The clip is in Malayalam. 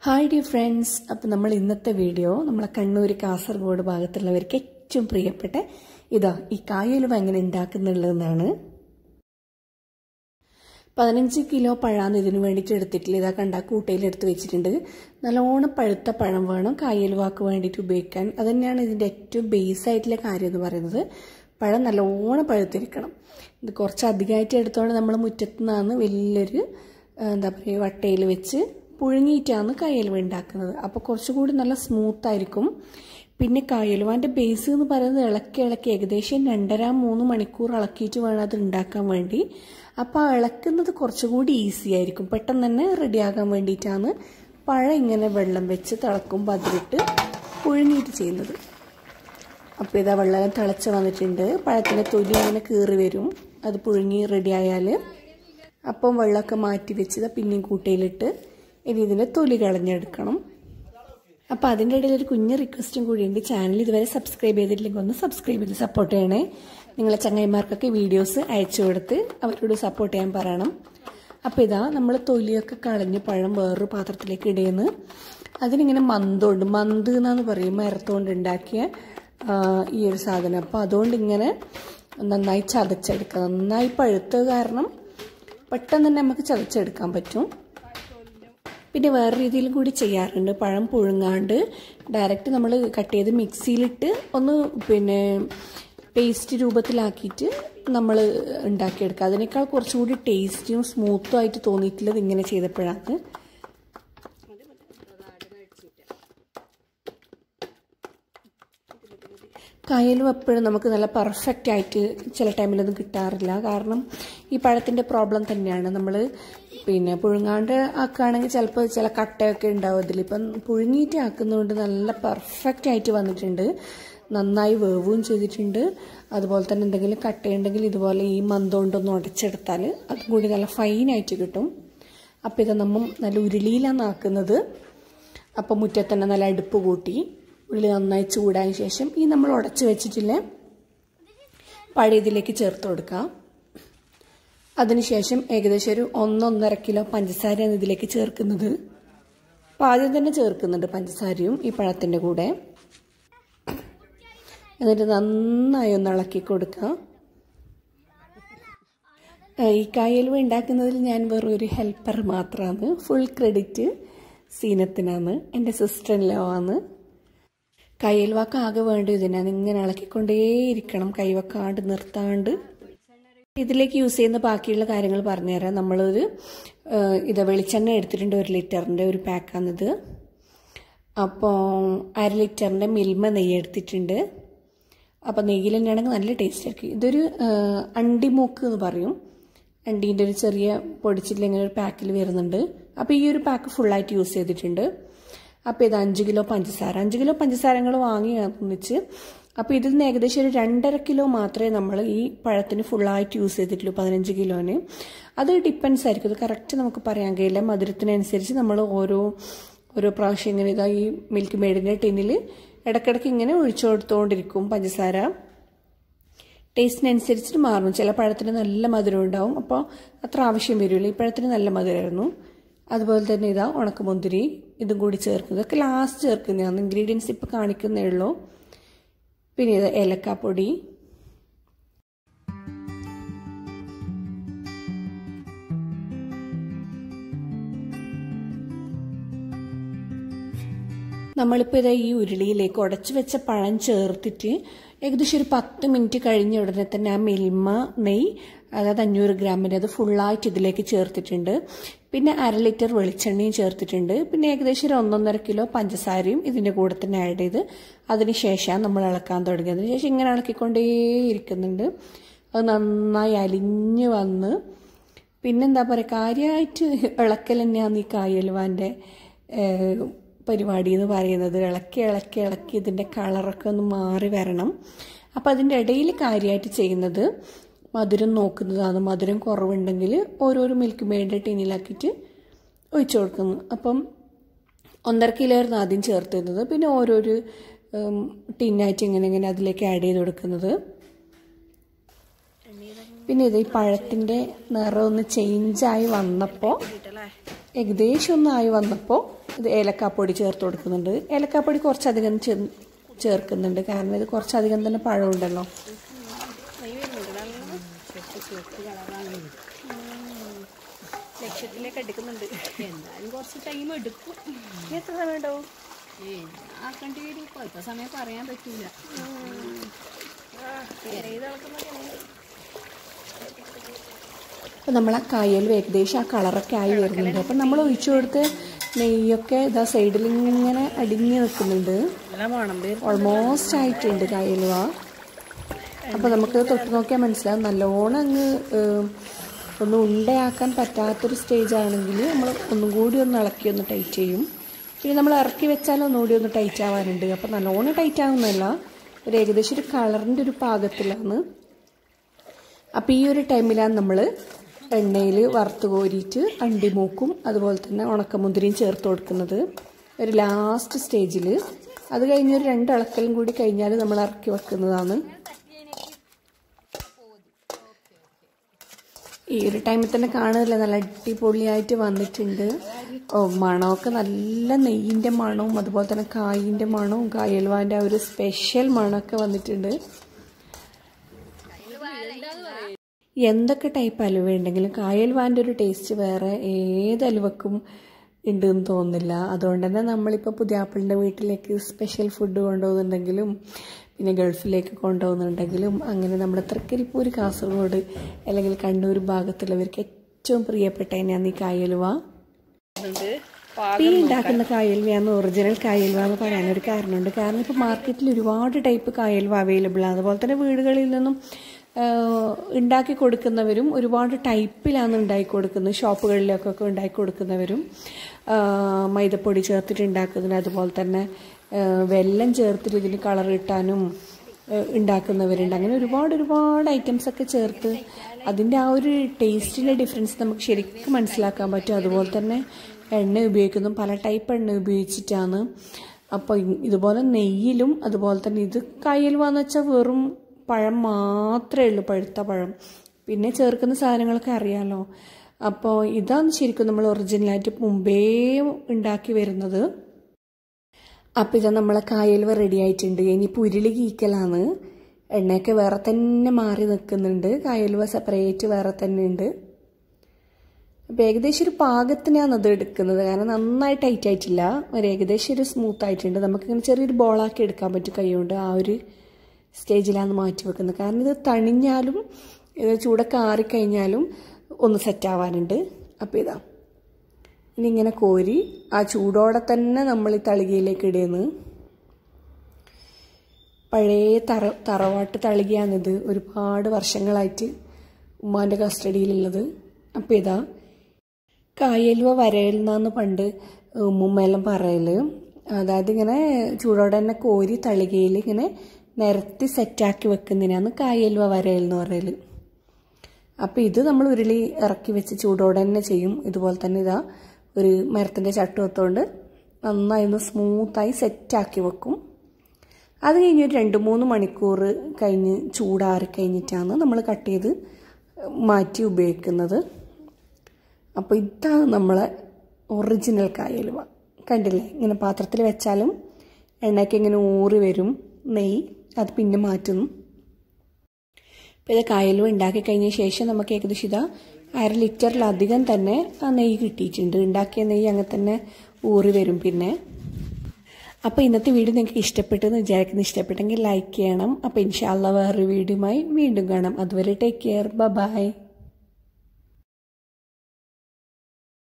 Hi dear friends, അപ്പോൾ നമ്മൾ ഇന്നത്തെ വീഡിയോ നമ്മളെ കണ്ണൂർ കാസർഗോഡ് ഭാഗത്തുള്ളവർക്ക് ഏറ്റവും പ്രിയപ്പെട്ട ഇതാ ഈ കായലുവ എങ്ങനെ ഉണ്ടാക്കുന്നുള്ളതെന്നാണ്. 15 കിലോ പഴാണ് ഇതിനു വേണ്ടിയിട്ട് എടുത്തിട്ടില്ല. ഇതാ കണ്ട കൂട്ടയിൽ എടുത്ത് വെച്ചിട്ടുണ്ട്. നല്ലോണം പഴുത്ത പഴം വേണം കായലുവാക്ക് വേണ്ടിയിട്ട് ഉപയോഗിക്കാൻ. അതുതന്നെയാണ് ഇതിൻ്റെ ഏറ്റവും ബേസ് ആയിട്ടുള്ള കാര്യം എന്ന് പറയുന്നത്. പഴം നല്ലോണം പഴുത്തിരിക്കണം. ഇത് കുറച്ച് അധികമായിട്ട് എടുത്തോണ്ട് നമ്മൾ മുറ്റത്തു നിന്നാണ് വലിയൊരു എന്താ പറയുക വട്ടയിൽ വെച്ച് പുഴുങ്ങിയിട്ടാണ് കായലുവ ഉണ്ടാക്കുന്നത്. അപ്പോൾ കുറച്ചുകൂടി നല്ല സ്മൂത്തായിരിക്കും. പിന്നെ കായലുവാൻ്റെ ബേസ് എന്ന് പറയുന്നത് ഇളക്കി ഏകദേശം 2.5-3 മണിക്കൂർ ഇളക്കിയിട്ട് വേണം അത് ഉണ്ടാക്കാൻ വേണ്ടി. അപ്പോൾ ആ ഇളക്കുന്നത് കുറച്ചുകൂടി ഈസി ആയിരിക്കും. പെട്ടെന്ന് തന്നെ റെഡിയാകാൻ വേണ്ടിയിട്ടാണ് പഴം ഇങ്ങനെ വെള്ളം വെച്ച് തിളക്കുമ്പോൾ അതിലിട്ട് പുഴുങ്ങിയിട്ട് ചെയ്യുന്നത്. അപ്പോൾ ഇതാ വെള്ളം തിളച്ച് വന്നിട്ടുണ്ട്. പഴത്തിൻ്റെ തൊലി ഇങ്ങനെ കീറി വരും അത് പുഴുങ്ങി റെഡിയായാൽ. അപ്പം വെള്ളമൊക്കെ മാറ്റി വെച്ചത് പിന്നെയും കൂട്ടയിലിട്ട് ഇനി ഇതിൻ്റെ തൊലി കളഞ്ഞെടുക്കണം. അപ്പോൾ അതിൻ്റെ ഇടയിൽ ഒരു കുഞ്ഞ് റിക്വസ്റ്റും കൂടിയുണ്ട്. ചാനൽ ഇതുവരെ സബ്സ്ക്രൈബ് ചെയ്തിട്ടില്ലെങ്കിൽ ഒന്ന് സബ്സ്ക്രൈബ് ചെയ്ത് സപ്പോർട്ട് ചെയ്യണേ. നിങ്ങളെ ചങ്ങായിമാർക്കൊക്കെ വീഡിയോസ് അയച്ചു കൊടുത്ത് അവരോട് സപ്പോർട്ട് ചെയ്യാൻ പറയണം. അപ്പോൾ ഇതാ നമ്മൾ തൊലിയൊക്കെ കളഞ്ഞ് പഴം വേറൊരു പാത്രത്തിലേക്ക് ഇടുന്നു. അതിനിങ്ങനെ മന്തുണ്ട്, മന്ത് എന്നാണ് പറയും, മരത്തുകൊണ്ട് ഉണ്ടാക്കിയ ഈ ഒരു സാധനം. അപ്പോൾ അതുകൊണ്ട് ഇങ്ങനെ നന്നായി ചതച്ചെടുക്കുക. നന്നായി പഴുത്ത കാരണം പെട്ടെന്ന് തന്നെ നമുക്ക് ചതച്ചെടുക്കാൻ പറ്റും. പിന്നെ വേറെ രീതിയിലും കൂടി ചെയ്യാറുണ്ട്. പഴം പുഴുങ്ങാണ്ട് ഡയറക്റ്റ് നമ്മൾ കട്ട് ചെയ്ത് മിക്സിയിലിട്ട് ഒന്ന് പിന്നെ പേസ്റ്റ് രൂപത്തിലാക്കിയിട്ട് നമ്മൾ ഉണ്ടാക്കിയെടുക്കുക. അതിനേക്കാൾ കുറച്ചുകൂടി ടേസ്റ്റിയും സ്മൂത്തും ആയിട്ട് തോന്നിയിട്ടുള്ളത് ഇങ്ങനെ ചെയ്തപ്പോഴാണ്. കായലുവ എപ്പോഴും നമുക്ക് നല്ല പെർഫെക്റ്റ് ആയിട്ട് ചില ടൈമിലൊന്നും കിട്ടാറില്ല. കാരണം ഈ പഴത്തിൻ്റെ പ്രോബ്ലം തന്നെയാണ്. നമ്മൾ പിന്നെ പുഴുങ്ങാണ്ട് ആക്കുകയാണെങ്കിൽ ചിലപ്പോൾ ചില കട്ടയൊക്കെ ഉണ്ടാവും അതിൽ. ഇപ്പം പുഴുങ്ങിയിട്ട് ആക്കുന്നതുകൊണ്ട് നല്ല പെർഫെക്റ്റ് ആയിട്ട് വന്നിട്ടുണ്ട്. നന്നായി വേവും ചെയ്തിട്ടുണ്ട്. അതുപോലെ തന്നെ എന്തെങ്കിലും കട്ടയുണ്ടെങ്കിൽ ഇതുപോലെ ഈ മന്തുകൊണ്ടൊന്ന് ഉടച്ചെടുത്താൽ അതും കൂടി നല്ല ഫൈനായിട്ട് കിട്ടും. അപ്പോൾ ഇത് നമ്മൾ നല്ല ഉരുളിയിലാണ് ആക്കുന്നത്. അപ്പോൾ മുറ്റത്ത് തന്നെ നല്ല അടുപ്പ് കൂട്ടി ഉള്ളി നന്നായി ചൂടായ ശേഷം ഈ നമ്മൾ ഉടച്ച് വെച്ചിട്ടില്ലേ പഴം ഇതിലേക്ക് ചേർത്ത് കൊടുക്കാം. അതിനുശേഷം ഏകദേശം ഒരു 1-1.5 കിലോ പഞ്ചസാരയാണ് ഇതിലേക്ക് ചേർക്കുന്നത്. അപ്പോൾ ആദ്യം തന്നെ ചേർക്കുന്നുണ്ട് പഞ്ചസാരയും ഈ പഴത്തിൻ്റെ കൂടെ. എന്നിട്ട് നന്നായി ഒന്ന് ഇളക്കി കൊടുക്കുക. ഈ കായലുവ ഉണ്ടാക്കുന്നതിൽ ഞാൻ വെറും ഒരു ഹെൽപ്പർ മാത്രമാണ്. ഫുൾ ക്രെഡിറ്റ് സീനത്തിനാണ്, എൻ്റെ സിസ്റ്റർ ഇൻ ലോ ആണ്. കയ്യിൽവാക്ക് ആകെ വേണ്ടി ഇതിനാണ്. ഇങ്ങനെ ഇളക്കിക്കൊണ്ടേയിരിക്കണം, കൈവക്കാണ്ട് നിർത്താണ്ട്. ഇതിലേക്ക് യൂസ് ചെയ്യുന്ന ബാക്കിയുള്ള കാര്യങ്ങൾ പറഞ്ഞുതരാം. നമ്മളൊരു വെളിച്ചെണ്ണ എടുത്തിട്ടുണ്ട്, 1 ലിറ്ററിൻ്റെ ഒരു പാക്കാണിത്. അപ്പോൾ 1/2 ലിറ്ററിൻ്റെ മിൽമ നെയ്യ് എടുത്തിട്ടുണ്ട്. അപ്പോൾ നെയ്യിൽ തന്നെയാണെങ്കിൽ നല്ല ടേസ്റ്റ് ആയിരിക്കും. ഇതൊരു അണ്ടിമൂക്ക് എന്ന് പറയും. അണ്ടീൻ്റെ ഒരു ചെറിയ പൊടിച്ചിട്ട് ഇങ്ങനെ ഒരു പാക്കിൽ വരുന്നുണ്ട്. അപ്പോൾ ഈ ഒരു പാക്ക് ഫുള്ളായിട്ട് യൂസ് ചെയ്തിട്ടുണ്ട്. അപ്പോൾ ഇത് 5 കിലോ പഞ്ചസാര, 5 കിലോ പഞ്ചസാരങ്ങൾ വാങ്ങി ഒന്നിച്ച്. അപ്പോൾ ഇതിൽ നിന്ന് ഏകദേശം ഒരു 2.5 കിലോ മാത്രമേ നമ്മൾ ഈ പഴത്തിന് ഫുള്ളായിട്ട് യൂസ് ചെയ്തിട്ടുള്ളൂ 15 കിലോന്. അത് ഡിപ്പെൻസ് ആയിരിക്കും, അത് കറക്റ്റ് നമുക്ക് പറയാൻ കഴിയില്ല. മധുരത്തിനനുസരിച്ച് നമ്മൾ ഓരോ പ്രാവശ്യം ഇങ്ങനെ ഇതാ ഈ മിൽക്ക് മെയ്ഡിൻ്റെ ടിന്നിൽ ഇടയ്ക്കിടയ്ക്ക് ഇങ്ങനെ ഒഴിച്ചു കൊടുത്തുകൊണ്ടിരിക്കും. പഞ്ചസാര ടേസ്റ്റിനനുസരിച്ചിട്ട് മാറും. ചില പഴത്തിന് നല്ല മധുരം ഉണ്ടാവും, അപ്പോൾ അത്ര ആവശ്യം വരില്ല. ഈ പഴത്തിന് നല്ല മധുരമായിരുന്നു. അതുപോലെ തന്നെ ഇതാ ഉണക്കമുന്തിരി ഇതും കൂടി ചേർക്കുന്നത്. ഇതൊക്കെ ലാസ്റ്റ് ചേർക്കുന്നതാണ്. ഇൻഗ്രീഡിയൻസ് ഇപ്പോൾ കാണിക്കുന്നേ ഉള്ളൂ. പിന്നെ ഇത് ഏലക്കാപ്പൊടി, നമ്മളിപ്പോൾ ഇതാ ഈ ഉരുളിയിലേക്ക് ഉടച്ചു വെച്ച പഴം ചേർത്തിട്ട് ഏകദേശം ഒരു 10 മിനിറ്റ് കഴിഞ്ഞ ഉടനെ തന്നെ ആ മിൽമ നെയ്യ്, അതായത് 500 ഗ്രാമിൻ്റെ അത് ഫുള്ളായിട്ട് ഇതിലേക്ക് ചേർത്തിട്ടുണ്ട്. പിന്നെ 1/2 ലിറ്റർ വെളിച്ചെണ്ണയും ചേർത്തിട്ടുണ്ട്. പിന്നെ ഏകദേശം ഒരു 1-1.5 കിലോ പഞ്ചസാരയും ഇതിൻ്റെ കൂടെ തന്നെ ആഡ് ചെയ്ത് അതിന് ശേഷമാണ് നമ്മൾ ഇളക്കാൻ തുടങ്ങിയത്. അതിനുശേഷം ഇങ്ങനെ ഇളക്കിക്കൊണ്ടേയിരിക്കുന്നുണ്ട്. അത് നന്നായി അലിഞ്ഞ് വന്ന് പിന്നെന്താ പറയുക, കാര്യമായിട്ട് ഇളക്കൽ തന്നെയാണ് ഈ കായലുവാൻ്റെ പരിപാടി എന്ന് പറയുന്നത്. ഇളക്കി ഇതിൻ്റെ കളറൊക്കെ ഒന്ന് മാറി വരണം. അപ്പോൾ അതിൻ്റെ ഇടയിൽ കാര്യമായിട്ട് ചെയ്യുന്നത് മധുരം നോക്കുന്നതാണ്. മധുരം കുറവുണ്ടെങ്കിൽ ഓരോരോ മിൽക്ക് മെയ്ഡിൻ്റെ ടിന്നിലാക്കിയിട്ട് ഒഴിച്ചു കൊടുക്കുന്നു. അപ്പം 1.5 കിലോ ആയിരുന്നു ആദ്യം ചേർത്തിരുന്നത്. പിന്നെ ഓരോരോ ടിന്നായിട്ട് ഇങ്ങനെ അതിലേക്ക് ആഡ് ചെയ്ത് കൊടുക്കുന്നത്. പിന്നെ ഇത് ഈ പഴത്തിൻ്റെ നിറം ഒന്ന് ചേഞ്ചായി വന്നപ്പോൾ ഏകദേശം ഒന്നായി വന്നപ്പോൾ ഇത് ഏലക്കാപ്പൊടി ചേർത്ത് കൊടുക്കുന്നുണ്ട്. ഏലക്കാപ്പൊടി കുറച്ചധികം ചേർക്കുന്നുണ്ട്, കാരണം ഇത് കുറച്ചധികം തന്നെ പഴമുണ്ടല്ലോ. ലക്ഷ്യത്തിലേക്ക് എടുക്കുന്നുണ്ട്. എന്തായാലും കുറച്ച് ടൈം എടുക്കും. എത്ര സമയം ഉണ്ടാവും? ആക്കേണ്ടി വരും. ഇപ്പോഴത്തെ സമയം പറയാൻ പറ്റൂല. അപ്പോൾ നമ്മൾ ആ കായലുവ ഏകദേശം ആ കളറൊക്കെ ആയി വരുന്നുണ്ട്. അപ്പം നമ്മൾ ഒഴിച്ചു കൊടുത്ത് നെയ്യൊക്കെ ഇതാ സൈഡിൽ ഇങ്ങനെ അടിഞ്ഞ് നിൽക്കുന്നുണ്ട്. ഓൾമോസ്റ്റ് ആയിട്ടുണ്ട് കായലുവ. അപ്പോൾ നമുക്ക് തൊട്ട് നോക്കിയാൽ മനസ്സിലാവും നല്ലോണം അങ്ങ് ഒന്ന് ഉണ്ടയാക്കാൻ പറ്റാത്തൊരു സ്റ്റേജ് ആണെങ്കിൽ നമ്മൾ ഒന്നും കൂടി ഒന്ന് ഇളക്കി ഒന്ന് ടൈറ്റ് ചെയ്യും. പിന്നെ നമ്മൾ ഇറക്കി വെച്ചാൽ ഒന്നുകൂടി ഒന്ന് ടൈറ്റ് ആവാനുണ്ട്. അപ്പോൾ നല്ലോണം ടൈറ്റ് ആവുന്നല്ല, ഒരു ഏകദേശം ഒരു കളറിൻ്റെ ഒരു പാകത്തിലാണ്. അപ്പോൾ ഈ ഒരു ടൈമിലാണ് നമ്മൾ എണ്ണയിൽ വറുത്ത് കോരിയിട്ട് അണ്ടിമൂക്കും അതുപോലെ തന്നെ ഉണക്കമുന്തിരിയും ചേർത്ത് കൊടുക്കുന്നത് ഒരു ലാസ്റ്റ് സ്റ്റേജിൽ. അത് കഴിഞ്ഞൊരു 2 ഇളക്കലും കൂടി കഴിഞ്ഞാൽ നമ്മൾ ഇറക്കി വെക്കുന്നതാണ്. ഈ ഒരു ടൈമിൽ തന്നെ കാണുന്നില്ല, നല്ല അടിപൊളിയായിട്ട് വന്നിട്ടുണ്ട്. മണമൊക്കെ നല്ല നെയ്യിൻ്റെ മണവും അതുപോലെ തന്നെ കായിൻ്റെ മണവും കായൽവാൻ്റെ ആ ഒരു സ്പെഷ്യൽ മണമൊക്കെ വന്നിട്ടുണ്ട്. എന്തൊക്കെ ടൈപ്പ് അലുവ ഉണ്ടെങ്കിലും കായൽവാൻ്റെ ഒരു ടേസ്റ്റ് വേറെ ഏത് അലുവക്കും ഉണ്ടെന്ന് തോന്നുന്നില്ല. അതുകൊണ്ട് തന്നെ നമ്മളിപ്പോൾ പുതിയാപ്പിളിൻ്റെ വീട്ടിലേക്ക് സ്പെഷ്യൽ ഫുഡ് കൊണ്ടുപോകുന്നുണ്ടെങ്കിലും പിന്നെ ഗൾഫിലേക്ക് കൊണ്ടുപോകുന്നുണ്ടെങ്കിലും അങ്ങനെ നമ്മുടെ തൃക്കരിപ്പൂർ, കാസർഗോഡ് അല്ലെങ്കിൽ കണ്ണൂർ ഭാഗത്തുള്ളവർക്ക് ഏറ്റവും പ്രിയപ്പെട്ട തന്നെയാണ് ഈ കായലുവ. ഈ ഉണ്ടാക്കുന്ന കായൽവയാണ് ഒറിജിനൽ കായൽവ എന്ന് പറയാനൊരു കാരണമുണ്ട്. കാരണം ഇപ്പോൾ മാർക്കറ്റിൽ ഒരുപാട് ടൈപ്പ് കായൽവ അവൈലബിൾ ആണ്. അതുപോലെ തന്നെ വീടുകളിൽ നിന്നും ഉണ്ടാക്കി കൊടുക്കുന്നവരും ഒരുപാട് ടൈപ്പിലാണ് ഉണ്ടാക്കി കൊടുക്കുന്നത്. ഷോപ്പുകളിലേക്കൊക്കെ ഉണ്ടാക്കി കൊടുക്കുന്നവരും മൈദപ്പൊടി ചേർത്തിട്ട് ഉണ്ടാക്കുന്നതിന്, അതുപോലെ തന്നെ വെല്ലം ചേർത്തിട്ട് ഇതിന് കളർ കിട്ടാനും ഉണ്ടാക്കുന്നവരുണ്ട്. അങ്ങനെ ഒരുപാട് ഐറ്റംസൊക്കെ ചേർത്ത് അതിൻ്റെ ആ ഒരു ടേസ്റ്റിൻ്റെ ഡിഫറൻസ് നമുക്ക് ശരിക്കും മനസ്സിലാക്കാൻ പറ്റും. അതുപോലെ തന്നെ എണ്ണ ഉപയോഗിക്കുന്നതും പല ടൈപ്പ് എണ്ണ ഉപയോഗിച്ചിട്ടാണ്. അപ്പോൾ ഇതുപോലെ നെയ്യിലും അതുപോലെ തന്നെ ഇത് കായലുവാന്ന് വെച്ചാൽ വെറും പഴം മാത്രമേ ഉള്ളൂ, പഴുത്ത പഴം. പിന്നെ ചേർക്കുന്ന സാധനങ്ങളൊക്കെ അറിയാമല്ലോ. അപ്പോൾ ഇതാണ് ശരിക്കും നമ്മൾ ഒറിജിനലായിട്ട് മുമ്പേ ഉണ്ടാക്കി വരുന്നത്. അപ്പോൾ ഇതാ നമ്മളെ കായലുവ റെഡി ആയിട്ടുണ്ട്. ഇനിയിപ്പോൾ ഉരുളി കീക്കലാണ്. എണ്ണയൊക്കെ വേറെ തന്നെ മാറി നിൽക്കുന്നുണ്ട്, കായലുവ സെപ്പറേറ്റ് വേറെ തന്നെ ഉണ്ട്. അപ്പോൾ ഏകദേശം ഒരു പാകത്തിനാണ് അത് എടുക്കുന്നത്, കാരണം നന്നായി ടൈറ്റ് ആയിട്ടില്ല, ഒരു ഏകദേശം ഒരു സ്മൂത്ത് ആയിട്ടുണ്ട്. നമുക്കിങ്ങനെ ചെറിയൊരു ബോളാക്കി എടുക്കാൻ പറ്റും കൈകൊണ്ട്. ആ ഒരു സ്റ്റേജിലാണ് മാറ്റി വെക്കുന്നത്. കാരണം ഇത് തണിഞ്ഞാലും ചൂടൊക്കെ ആറിക്കഴിഞ്ഞാലും ഒന്ന് സെറ്റാവാനുണ്ട്. അപ്പോൾ ഇതാ ഇനി ഇങ്ങനെ കോരി ആ ചൂടോടെ തന്നെ നമ്മൾ ഈ തളികയിലേക്ക് ഇടുന്നു. പഴയ തറവാട്ട് തളികയാണിത്, ഒരുപാട് വർഷങ്ങളായിട്ട് ഉമ്മാൻ്റെ കസ്റ്റഡിയിലുള്ളത്. അപ്പോൾ ഇതാ കായലുവ വരയൽന്നാന്ന് പണ്ട് ഉമ്മുമ്മയെല്ലാം പറയൽ. അതായത് ഇങ്ങനെ ചൂടോടെ തന്നെ കോരി തളികയിൽ ഇങ്ങനെ നിരത്തി സെറ്റാക്കി വെക്കുന്നതിനാണ് കായലുവ വരയൽ എന്ന് പറയൽ. അപ്പോൾ ഇത് നമ്മൾ ഉരുളി ഇറക്കി വെച്ച് ചൂടോടെ തന്നെ ചെയ്യും. ഇതുപോലെ തന്നെ ഇതാ ഒരു മരത്തിൻ്റെ ചട്ടുവത്തോണ്ട് നന്നായി ഒന്ന് സ്മൂത്തായി സെറ്റാക്കി വെക്കും. അത് കഴിഞ്ഞ് ഒരു 2-3 മണിക്കൂർ കഴിഞ്ഞ് ചൂടാറി കഴിഞ്ഞിട്ടാണ് നമ്മൾ കട്ട് ചെയ്ത് മാറ്റി ഉപയോഗിക്കുന്നത്. അപ്പോൾ ഇതാണ് നമ്മളെ ഒറിജിനൽ കായലുവ. കണ്ടില്ലേ, ഇങ്ങനെ പാത്രത്തിൽ വെച്ചാലും എണ്ണയ്ക്ക് ഇങ്ങനെ ഊറി വരും നെയ്യ്, അത് പിന്നെ മാറ്റുന്നു. അപ്പോൾ ഇത് കായലുവ ഉണ്ടാക്കി കഴിഞ്ഞ ശേഷം നമുക്ക് ഏകദേശം ഇതാ 1/2 ലിറ്ററിലധികം തന്നെ ആ നെയ്യ് കിട്ടിയിട്ടുണ്ട്. ഉണ്ടാക്കിയ നെയ്യ് അങ്ങനെ തന്നെ ഊറി വരും പിന്നെ. അപ്പോൾ ഇന്നത്തെ വീഡിയോ നിങ്ങൾക്ക് ഇഷ്ടപ്പെട്ടെന്ന് വിചാരിക്കുന്നു. ഇഷ്ടപ്പെട്ടെങ്കിൽ ലൈക്ക് ചെയ്യണം. അപ്പോൾ ഇൻഷാ അല്ലാഹ് വേറൊരു വീഡിയോയുമായി വീണ്ടും കാണാം. അതുവരെ ടേക്ക് കെയർ, ബൈ.